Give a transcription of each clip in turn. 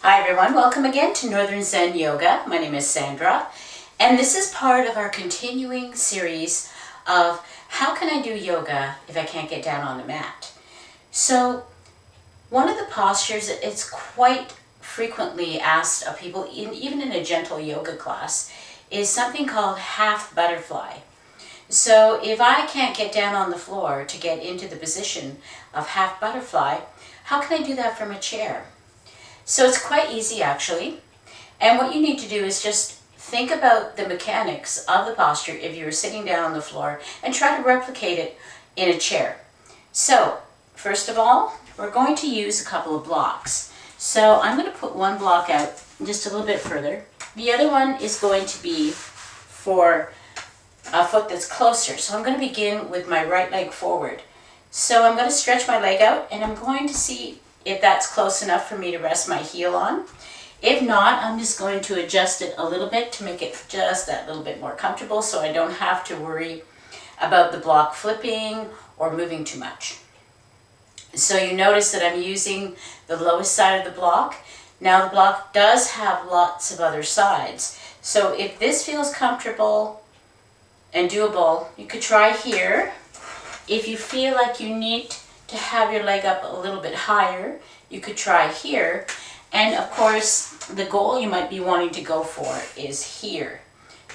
Hi everyone, welcome again to Northern Zen Yoga. My name is Sandra, and this is part of our continuing series of how can I do yoga if I can't get down on the mat. So one of the postures that it's quite frequently asked of people, even in a gentle yoga class, is something called half butterfly. So if I can't get down on the floor to get into the position of half butterfly, how can I do that from a chair? So it's quite easy actually, and what you need to do is just think about the mechanics of the posture if you were sitting down on the floor and try to replicate it in a chair. So first of all, we're going to use a couple of blocks. So I'm going to put one block out just a little bit further. The other one is going to be for a foot that's closer. So I'm going to begin with my right leg forward. So I'm going to stretch my leg out and I'm going to see if that's close enough for me to rest my heel on. If not, I'm just going to adjust it a little bit to make it just that little bit more comfortable so I don't have to worry about the block flipping or moving too much. So you notice that I'm using the lowest side of the block. Now the block does have lots of other sides. So if this feels comfortable and doable, you could try here. If you feel like you need to have your leg up a little bit higher, you could try here. And of course, the goal you might be wanting to go for is here.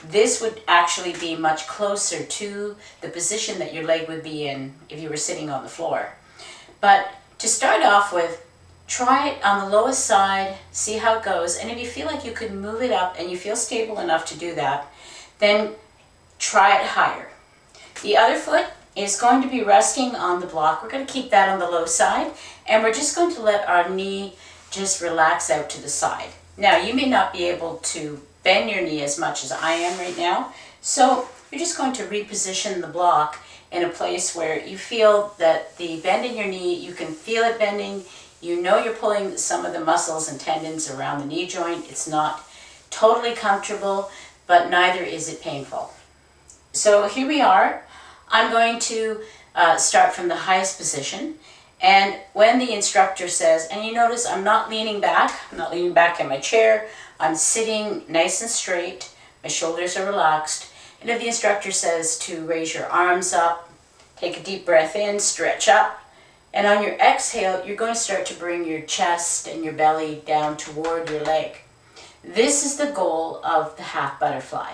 This would actually be much closer to the position that your leg would be in if you were sitting on the floor. But to start off with, try it on the lowest side, see how it goes, and if you feel like you could move it up and you feel stable enough to do that, then try it higher. The other foot is going to be resting on the block. We're going to keep that on the low side, and we're just going to let our knee just relax out to the side. Now, you may not be able to bend your knee as much as I am right now, so you're just going to reposition the block in a place where you feel that the bend in your knee, you can feel it bending, you know you're pulling some of the muscles and tendons around the knee joint. It's not totally comfortable, but neither is it painful. So here we are. I'm going to start from the highest position, and when the instructor says, and you notice I'm not leaning back in my chair, I'm sitting nice and straight, my shoulders are relaxed, and if the instructor says to raise your arms up, take a deep breath in, stretch up, and on your exhale you're going to start to bring your chest and your belly down toward your leg. This is the goal of the half butterfly.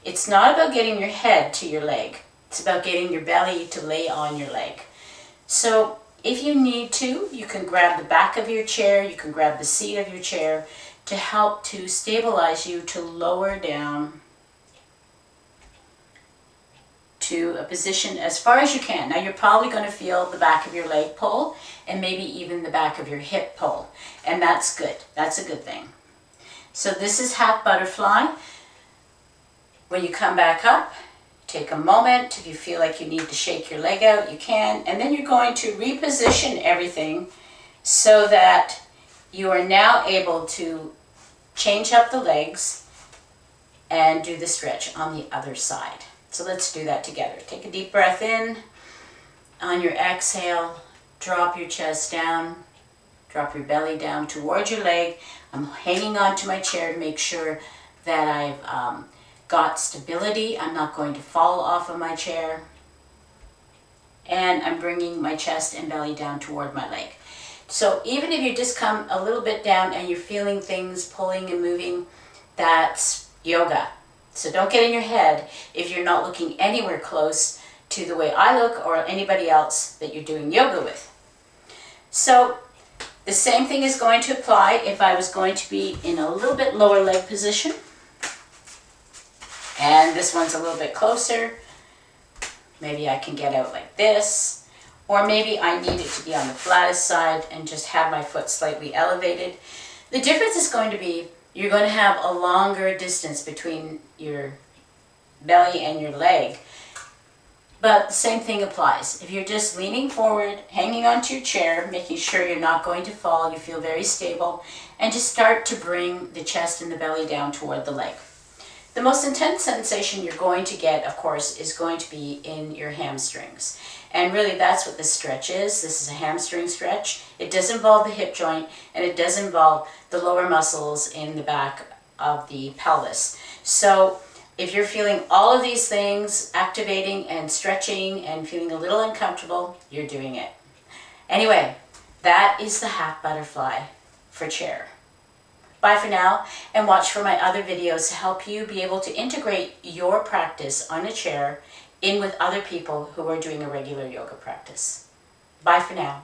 It's not about getting your head to your leg. It's about getting your belly to lay on your leg. So if you need to, you can grab the back of your chair, you can grab the seat of your chair to help to stabilize you to lower down to a position as far as you can. Now you're probably going to feel the back of your leg pull and maybe even the back of your hip pull, and that's good. That's a good thing. So this is half butterfly. When you come back up, take a moment. If you feel like you need to shake your leg out, you can. And then you're going to reposition everything so that you are now able to change up the legs and do the stretch on the other side. So let's do that together. Take a deep breath in. On your exhale, drop your chest down, drop your belly down towards your leg. I'm hanging on to my chair to make sure that I've got stability. I'm not going to fall off of my chair. And I'm bringing my chest and belly down toward my leg. So even if you just come a little bit down and you're feeling things pulling and moving, that's yoga. So don't get in your head if you're not looking anywhere close to the way I look or anybody else that you're doing yoga with. So the same thing is going to apply if I was going to be in a little bit lower leg position. And this one's a little bit closer. Maybe I can get out like this. Or maybe I need it to be on the flattest side and just have my foot slightly elevated. The difference is going to be you're going to have a longer distance between your belly and your leg. But the same thing applies. If you're just leaning forward, hanging onto your chair, making sure you're not going to fall, you feel very stable, and just start to bring the chest and the belly down toward the leg. The most intense sensation you're going to get, of course, is going to be in your hamstrings. And really that's what this stretch is. This is a hamstring stretch. It does involve the hip joint, and it does involve the lower muscles in the back of the pelvis. So if you're feeling all of these things activating and stretching and feeling a little uncomfortable, you're doing it. Anyway, that is the half butterfly for chair. Bye for now, and watch for my other videos to help you be able to integrate your practice on a chair in with other people who are doing a regular yoga practice. Bye for now.